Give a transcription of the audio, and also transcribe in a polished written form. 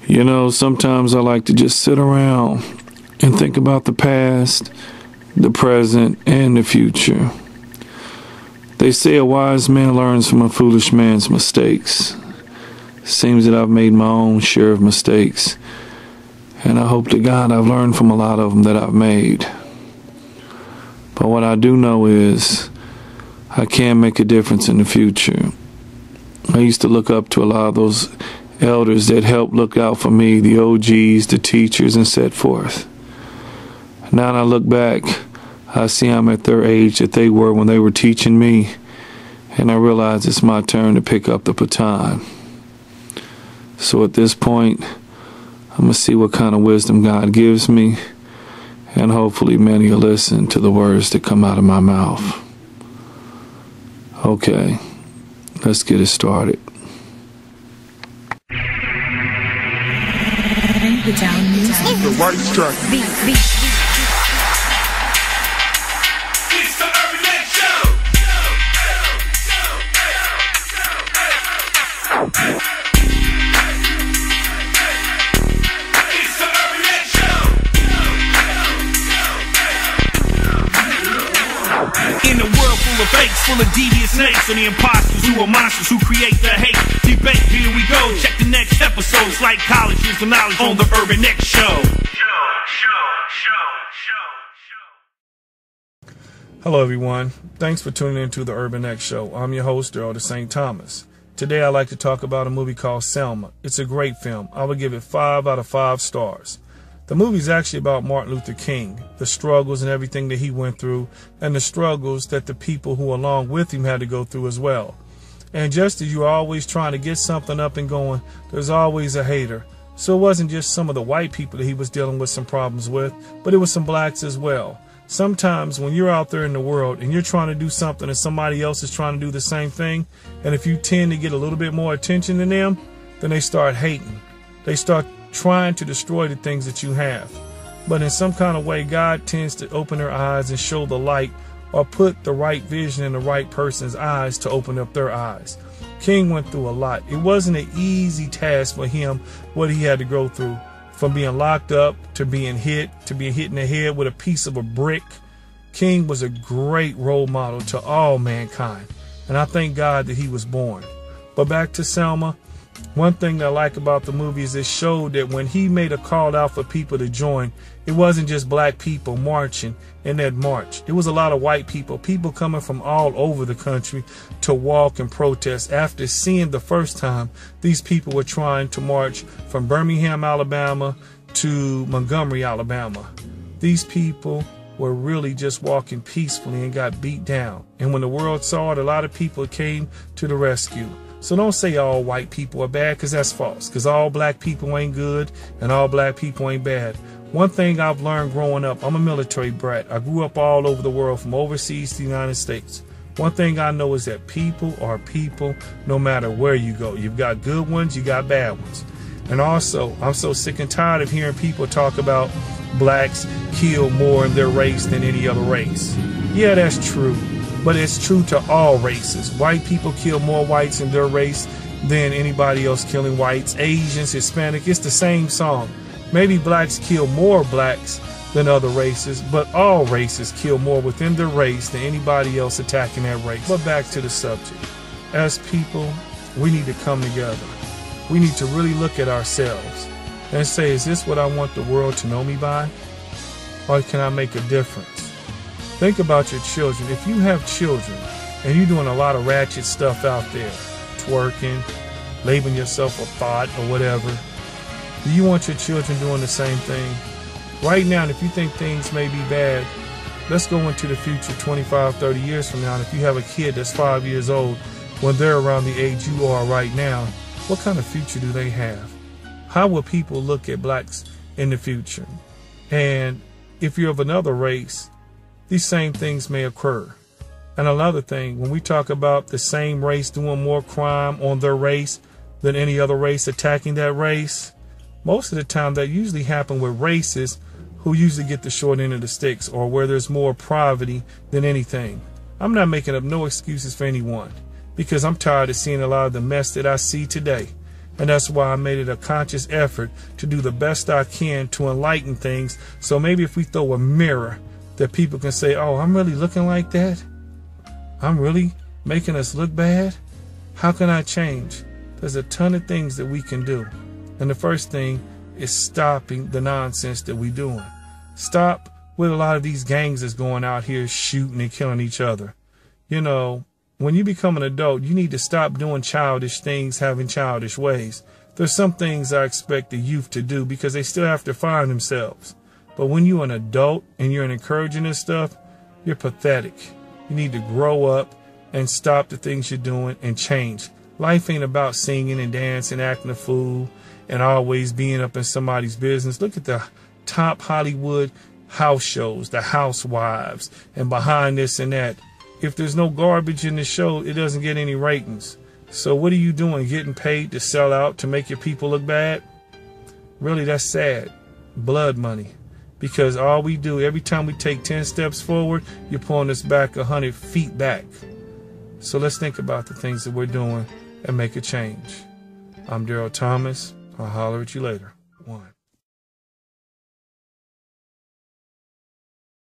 You know, sometimes I like to just sit around and think about the past, the present, and the future. They say a wise man learns from a foolish man's mistakes. Seems that I've made my own share of mistakes, and I hope to God I've learned from a lot of them that I've made. But what I do know is I can make a difference in the future. I used to look up to a lot of those elders that helped look out for me, the OGs, the teachers, and set forth. Now that I look back, I see I'm at their age that they were when they were teaching me, and I realize it's my turn to pick up the baton. So at this point, I'm going to see what kind of wisdom God gives me, and hopefully many will listen to the words that come out of my mouth. Okay, let's get it started. The down music. The right track. Beat. It's the Urban Next Show. It's the Urban Next Show. In a world full of fakes, full of devious snakes, and the imposters who are monsters who create the hate. Debate, here we go. Check the next episode. It's like colleges for knowledge on the Urban Next Show. Hello everyone, thanks for tuning in to the Urban X Show. I'm your host, Earl de St. Thomas. Today I'd like to talk about a movie called Selma. It's a great film. I would give it 5 out of 5 stars. The movie is actually about Martin Luther King, the struggles and everything that he went through, and the struggles that the people who along with him had to go through as well. And just as you're always trying to get something up and going, there's always a hater. So it wasn't just some of the white people that he was dealing with some problems with, but it was some blacks as well. Sometimes when you're out there in the world and you're trying to do something and somebody else is trying to do the same thing, and if you tend to get a little bit more attention than them, then they start hating. They start trying to destroy the things that you have. But in some kind of way, God tends to open their eyes and show the light, or put the right vision in the right person's eyes to open up their eyes. King went through a lot. It wasn't an easy task for him, what he had to go through. From being locked up to being hit in the head with a piece of a brick. King was a great role model to all mankind, and I thank God that he was born. But back to Selma, one thing that I like about the movie is it showed that when he made a call out for people to join, it wasn't just black people marching in that march. It was a lot of white people coming from all over the country to walk and protest after seeing the first time these people were trying to march from Birmingham, Alabama to Montgomery, Alabama. These people were really just walking peacefully and got beat down. And when the world saw it, a lot of people came to the rescue. So don't say all white people are bad, because that's false. Because all black people ain't good and all black people ain't bad. One thing I've learned growing up, I'm a military brat. I grew up all over the world, from overseas to the United States. One thing I know is that people are people no matter where you go. You've got good ones, you got bad ones. And also, I'm so sick and tired of hearing people talk about blacks kill more in their race than any other race. Yeah, that's true. But it's true to all races. White people kill more whites in their race than anybody else killing whites. Asians, Hispanic, it's the same song. Maybe blacks kill more blacks than other races, but all races kill more within their race than anybody else attacking that race. But back to the subject. As people, we need to come together. We need to really look at ourselves and say, is this what I want the world to know me by? Or can I make a difference? Think about your children. If you have children and you're doing a lot of ratchet stuff out there, twerking, labeling yourself a thought or whatever, do you want your children doing the same thing? Right now, if you think things may be bad, let's go into the future 25, 30 years from now. And if you have a kid that's 5 years old, when they're around the age you are right now, what kind of future do they have? How will people look at blacks in the future? And if you're of another race, these same things may occur. And another thing, when we talk about the same race doing more crime on their race than any other race attacking that race, most of the time that usually happen with races who usually get the short end of the sticks, or where there's more poverty than anything. I'm not making up no excuses for anyone, because I'm tired of seeing a lot of the mess that I see today. And that's why I made it a conscious effort to do the best I can to enlighten things. So maybe if we throw a mirror that people can say, oh, I'm really looking like that? I'm really making us look bad? How can I change? There's a ton of things that we can do. And the first thing is stopping the nonsense that we're doing. Stop with a lot of these gangs that's going out here shooting and killing each other. You know, when you become an adult, you need to stop doing childish things, having childish ways. There's some things I expect the youth to do because they still have to find themselves. But when you're an adult and you're encouraging this stuff, you're pathetic. You need to grow up and stop the things you're doing and change. Life ain't about singing and dancing, acting a fool, and always being up in somebody's business. Look at the top Hollywood house shows, the housewives, and behind this and that. If there's no garbage in the show, it doesn't get any ratings. So what are you doing? Getting paid to sell out to make your people look bad? Really, that's sad. Blood money. Because all we do, every time we take 10 steps forward, you're pulling us back 100 feet back. So let's think about the things that we're doing and make a change. I'm Daryl Thomas. I'll holler at you later. 1.